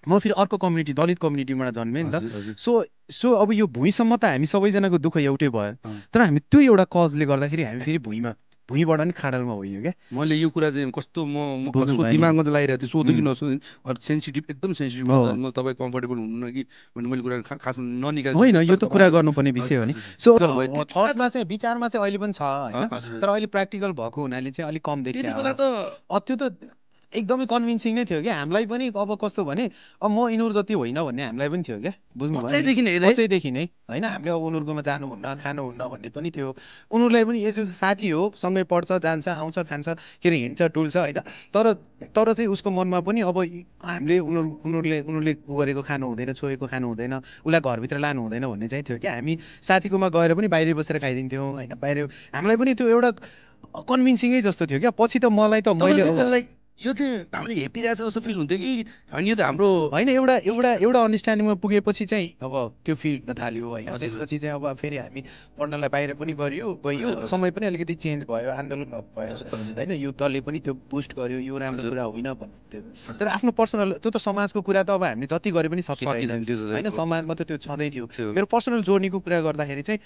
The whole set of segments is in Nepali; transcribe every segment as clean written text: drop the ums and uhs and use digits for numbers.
म फेरि अर्को कम्युनिटी दलित कम्युनिटीबाट जन्मेँ नि त। सो अब यो भुइँसम्म त हामी सबैजनाको दुःख एउटै भयो, तर हामी त्यो एउटा कजले गर्दाखेरि हामी फेरि भुइँबाट नि खाडलमा होइयो क्या। मैले यो कुरा चाहिँ कस्तो म दिमागमा त लागिरहेको थियो, सोध्यो कि नसोध्यो, सेन्सिटिभ एकदम सेन्सिटिभ, म तपाईँ कम्फर्टेबल हुनु कि मैले कुरा खासमा ननिकाल्छु होइन, यो त कुरा गर्नुपर्ने विषय हो नि। सो थटमा चाहिँ विचारमा चाहिँ अहिले पनि छ होइन, तर अहिले प्र्याक्टिकल भएको हुनाले चाहिँ अलिक कम देखियो। त्यो त एकदमै कन्भिन्सिङ नै थियो क्या हामीलाई पनि। अब कस्तो भने अब म यिनीहरू जति होइन भन्ने हामीलाई पनि थियो क्या, बुझ्नु बच्चैदेखि नै होइन। हामीले अब उनीहरूकोमा जानुहुन्न खानुहुन्न भन्ने पनि थियो। उनीहरूलाई पनि यसो साथी हो, सँगै पढ्छ जान्छ आउँछ खान्छ के अरे हिँड्छ डुल्छ होइन। तर चाहिँ उसको मनमा पनि अब हामीले उनीहरूले उ गरेको खानु हुँदैन, छोएको खानु हुँदैन, उसलाई घरभित्र लानु हुँदैन भन्ने चाहिँ थियो क्या। हामी साथीकोमा गएर पनि बाहिर बसेर खाइदिन्थ्यौँ होइन। बाहिर हामीलाई पनि त्यो एउटा कन्भिन्सिङै जस्तो थियो क्या। पछि त मलाई त मैले यो चाहिँ हामीले हेपिरहेको छ जस्तो फिल हुन्थ्यो कि अनि यो त हाम्रो होइन। एउटा अन्डरस्ट्यान्डिङमा पुगेपछि चाहिँ अब त्यो फिल हुन थाल्यो होइन। त्यसपछि चाहिँ अब फेरि हामी पढ्नलाई बाहिर पनि गयो, समय पनि अलिकति चेन्ज भयो, आन्दोलन भयो होइन। युद्धले पनि त्यो बुस्ट गर्यो, यो राम्रो कुरा होइन भन्थ्यो। तर आफ्नो पर्सनल त्यो त समाजको कुरा त अब हामीले जति गरे पनि सकिँदैन होइन। समाजमा त त्यो छँदै थियो। मेरो पर्सनल जोर्नीको कुरा गर्दाखेरि चाहिँ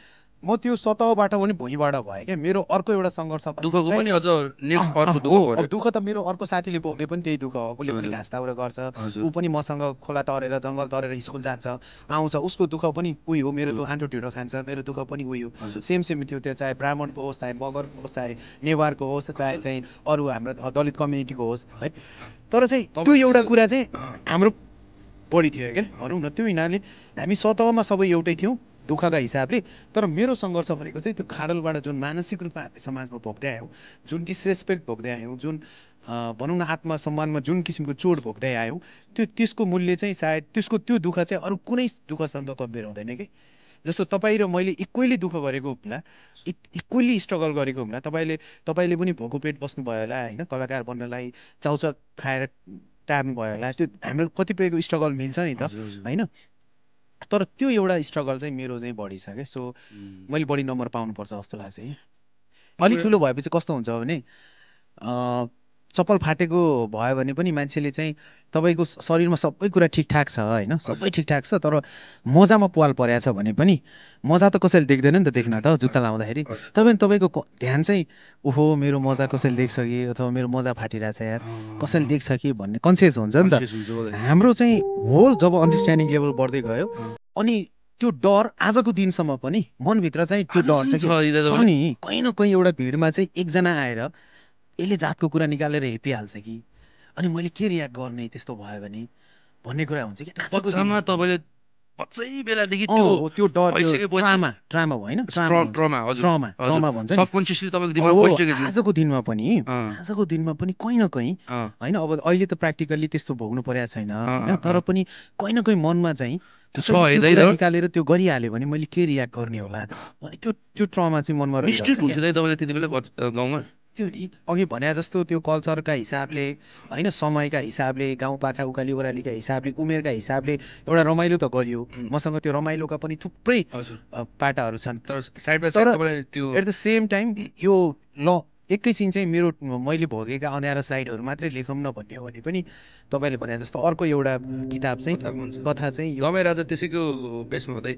म त्यो सतहबाट पनि भुइँबाट भएँ क्या। मेरो अर्को एउटा सङ्घर्ष दुःख त मेरो अर्को साथीले भोग्ने पनि त्यही दुःख हो। उसले पनि घाँस दाउरा गर्छ, ऊ पनि मसँग खोला तरेर जङ्गल तरेर स्कुल जान्छ आउँछ, उसको दुःख पनि उही हो। मेरो त्यो आँटो ढिँडो खान्छ, मेरो दुःख पनि उही हो। सेम थियो त्यो, चाहे ब्राह्मणको होस्, चाहे मगरको होस्, चाहे नेवारको होस्, चाहे चाहिँ अरू हाम्रो दलित कम्युनिटीको होस् है। तर चाहिँ त्यो एउटा कुरा चाहिँ हाम्रो बढी थियो क्या भनौँ न। त्यो हिनाले हामी सतहमा सबै एउटै थियौँ दुःखका हिसाबले। तर मेरो सङ्घर्ष भनेको चाहिँ त्यो खाडलबाट जुन मानसिक रूपमा हामी समाजमा भोग्दै आयौँ, जुन डिसरेस्पेक्ट भोग्दै आयौँ, जुन भनौँ न आत्मसम्मानमा जुन किसिमको चोट भोग्दै आयौँ, त्यसको मूल्य चाहिँ सायद त्यो दुःख चाहिँ अरू कुनै दुःखसँग कम्पेयर हुँदैन कि। जस्तो तपाईँ र मैले इक्वेली दुःख गरेको हुँला, इक्वेली स्ट्रगल गरेको हुँला। तपाईँले पनि भोको पेट बस्नुभयो होला होइन, कलाकार बन्नलाई चाउचाउ खाएर टार्नु भयो होला। त्यो हाम्रो कतिपयको स्ट्रगल मिल्छ नि त होइन। तर त्यो एउटा स्ट्रगल चाहिँ मेरो चाहिँ बढी छ क्या। सो मैले बढी नम्बर पाउनुपर्छ जस्तो लाग्छ कि। अलिक ठुलो भएपछि कस्तो हुन्छ भने चप्पल फाटेको भयो भने पनि मान्छेले चाहिँ तपाईँको शरीरमा सबै कुरा ठिकठाक छ होइन, सबै ठिकठाक छ, तर मोजामा पाल परेको छ भने पनि मोजा त कसैले देख्दैन नि त देख्न त जुत्ता लाउँदाखेरि। तपाईँको ध्यान चाहिँ ओहो मेरो मोजा कसैले देख्छ कि, अथवा मेरो मोजा फाटिरहेछ यार कसैले देख्छ कि भन्ने कन्सियस हुन्छ नि त हाम्रो चाहिँ हो। जब अन्डरस्ट्यान्डिङ लेभल बढ्दै गयो अनि त्यो डर आजको दिनसम्म पनि मनभित्र चाहिँ त्यो डर छ नि। कहीँ न कहीँ एउटा भिडमा चाहिँ एकजना आएर यसले जातको कुरा निकालेर हेपिहाल्छ कि, अनि मैले के रियाक्ट गर्ने त्यस्तो भयो भने भन्ने कुरा हुन्छ कि। तपाईँले बेलादेखि त्यो डर ट्रामा होइन, ट्रमा भन्छ आजको दिनमा पनि कहीँ न कहीँ होइन। अब अहिले त प्र्याक्टिकल्ली त्यस्तो भोग्नु परेको छैन होइन, तर पनि कहीँ न कहीँ मनमा चाहिँ निकालेर त्यो गरिहाल्यो भने मैले के रियाक्ट गर्ने होला अनि त्यो ट्रमा चाहिँ मनमा गाउँमा त्यो अघि भने जस्तो त्यो कल्चरका हिसाबले होइन, समयका हिसाबले, गाउँपाखा उकाली ओह्रालीका हिसाबले, उमेरका हिसाबले एउटा रमाइलो त गरियो। मसँग त्यो रमाइलोका पनि थुप्रै पाटाहरू छन्। तर एट द सेम टाइम यो ल एकैछिन चाहिँ मैले भोगेका अँध्यारो साइडहरू मात्रै लेखौँ न भन्ने हो भने पनि तपाईँले भने जस्तो अर्को एउटा किताब चाहिँ कथा चाहिँ दमाई राजा त्यसैको बेसमा हुँदै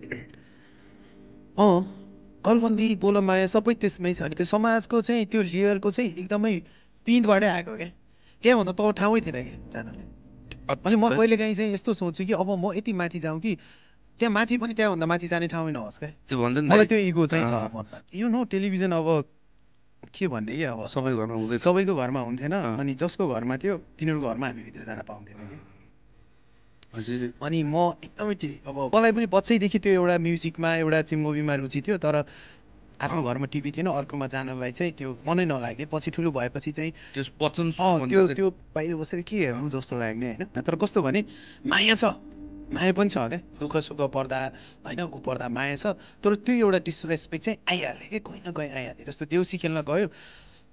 कलबन्दी बोलमाया सबै त्यसमै छ नि। त्यो समाजको चाहिँ त्यो लेयरको चाहिँ एकदमै पिँधबाटै आएको क्या। त्यहाँभन्दा तल ठाउँै थिएन क्या जानलाई। अनि म कहिलेकाहीँ चाहिँ यस्तो सोच्छु कि अब म यति माथि जाउँ कि त्यहाँ माथि पनि त्यहाँभन्दा माथि जाने ठाउँै नहोस् क्या। त्यो भन्छ नि मलाई त्यो इगो चाहिँ छ मनमा। यो नो टेलिभिजन अब के भन्ने कि अब सबैको घरमा हुन्थेन, अनि जसको घरमा थियो तिनीहरूको घरमा हामी भित्र जान पाउँथेन कि। अनि म एकदमै अब मलाई पनि बच्चैदेखि त्यो एउटा म्युजिकमा एउटा चाहिँ मुभीमा रुचि थियो, तर आफ्नो घरमा टिभी थिएन, अर्कोमा जानलाई चाहिँ त्यो मनै नलाग्ने। पछि ठुलो भएपछि चाहिँ त्यो बाहिर बसेर के हेर्नु जस्तो लाग्ने होइन। तर कस्तो भने माया छ, माया पनि छ क्या। दुःख सुख पर्दा होइन ऊ पर्दा माया छ, तर त्यो एउटा डिसरेस्पेक्ट चाहिँ आइहाल्यो कि, कोही न कोही आइहाल्यो। जस्तो देउसी खेल्न गयो,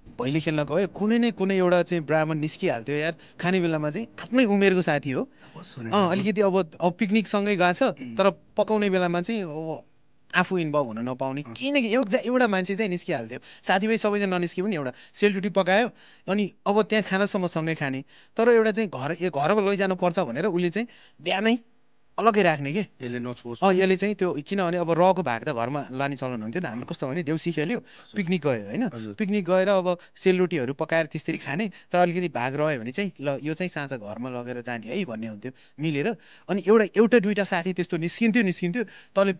भैली खेल्न गयो, कुनै एउटा चाहिँ ब्राह्मण निस्किहाल्थ्यो यार। खाने बेलामा चाहिँ आफ्नै उमेरको साथी हो, अलिकति अब पिकनिकसँगै गएको छ, तर पकाउने बेलामा चाहिँ आफू इन्भल्भ हुन नपाउने किनकि एउटा मान्छे चाहिँ निस्किहाल्थ्यो साथीभाइ सबैजना ननिस्के पनि एउटा सेलरोटी पकायो अनि अब त्यहाँ खानासम्म सँगै खाने तर एउटा चाहिँ घरमा लैजानु पर्छ भनेर उसले चाहिँ बिहानै अलग्गै राख्ने के यसले नछोस् यसले चाहिँ त्यो किनभने अब रको भाग त घरमा लाने चलन हुन्थ्यो नि त हाम्रो कस्तो भने देउसी खेल्यो पिकनिक गयो होइन पिकनिक गएर अब सेलरोटीहरू पकाएर त्यसरी खाने तर अलिकति भाग रह्यो भने चाहिँ ल यो चाहिँ साँझ घरमा लगेर जाने है भन्ने हुन्थ्यो मिलेर अनि एउटा दुइटा साथी त्यस्तो निस्किन्थ्यो तँले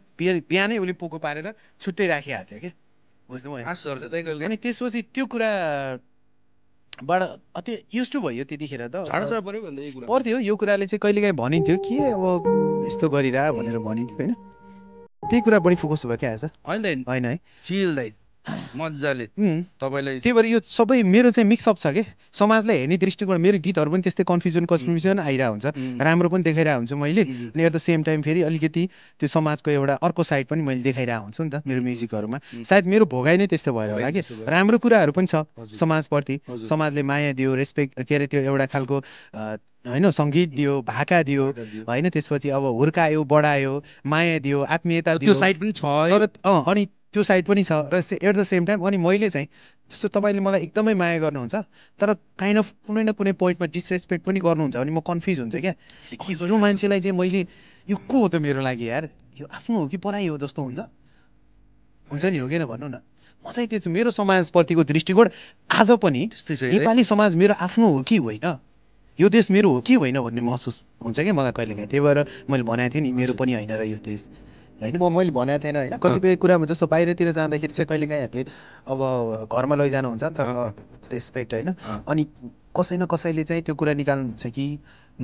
बिहानै उसले पोको पारेर छुट्टै राखिहाल्थ्यो क्या बुझ्नुभयो अनि त्यसपछि त्यो कुरा बाट अति युज टु भयो त्यतिखेर त पर्थ्यो यो कुराले चाहिँ कहिलेकाहीँ भनिन्थ्यो के अब यस्तो गरिरह भनेर भनिन्थ्यो होइन त्यही कुरा बढी फोकस भयो क्या आज होइन है मजाले तपाईँलाई त्यही भएर यो सबै मेरो चाहिँ मिक्सअप छ कि समाजलाई हेर्ने दृष्टिकोण मेरो गीतहरू पनि त्यस्तै कन्फ्युजन आइरहेको हुन्छ राम्रो पनि देखाइरहेको हुन्छु मैले अनि एट द सेम टाइम फेरि अलिकति त्यो समाजको एउटा अर्को साइड पनि मैले देखाइरहेको हुन्छु नि त मेरो म्युजिकहरूमा सायद मेरो भोगाइ नै त्यस्तो भएर होला कि राम्रो कुराहरू पनि छ समाजप्रति समाजले माया दियो रेस्पेक्ट के अरे त्यो एउटा खालको होइन सङ्गीत दियो भाका दियो होइन त्यसपछि अब हुर्कायो बढायो माया दियो आत्मीयता दियो त्यो साइड पनि छ तर अनि त्यो साइड पनि छ र एट द सेम टाइम अनि मैले चाहिँ जस्तो तपाईँले मलाई एकदमै माया गर्नुहुन्छ तर काइन्ड अफ कुनै न कुनै पोइन्टमा डिसरेस्पेक्ट पनि गर्नुहुन्छ भने म कन्फ्युज हुन्छ क्या यो मान्छेलाई चाहिँ मैले यो को हो त मेरो लागि यार यो आफ्नो हो कि पराई हो जस्तो हुन्छ नि हो किन भन्नु न म चाहिँ त्यो मेरो समाजप्रतिको दृष्टिकोण आज पनि नेपाली समाज मेरो आफ्नो हो कि होइन यो देश मेरो हो कि होइन भन्ने महसुस हुन्छ क्या मलाई कहिलेकाहीँ त्यही भएर मैले भनेको थिएँ नि मेरो पनि होइन र यो देश होइन मैले भनेको थिएन होइन कतिपय कुरामा जस्तो बाहिरतिर जाँदाखेरि चाहिँ कहिलेकाहीँ हामीले अब घरमा लैजानु हुन्छ नि त रेस्पेक्ट होइन अनि कसै न कसैले चाहिँ त्यो कुरा निकाल्नुहुन्छ कि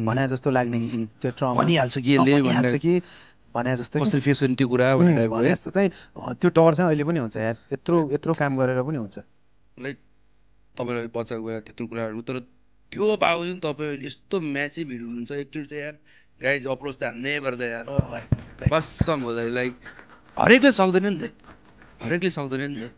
भने जस्तो लाग्ने कि त्यो ट्रमा भनिहाल्छ कि यसले कि भने जस्तो कसरी फेस गर्ने त्यो कुरा भनेर यस्तो चाहिँ त्यो डर चाहिँ अहिले पनि हुन्छ यार यत्रो काम गरेर पनि हुन्छ लाइक तपाईँलाई बच्चाको बेला त्यत्रो कुराहरू तर त्यो बावजुद तपाईँ यस्तो म्याचिभ हिट हुनुहुन्छ एकचोटि चाहिँ यार गाइज अप्रोच त नेभर द यार कसम हो लाइक हरेकले सक्दैन नि त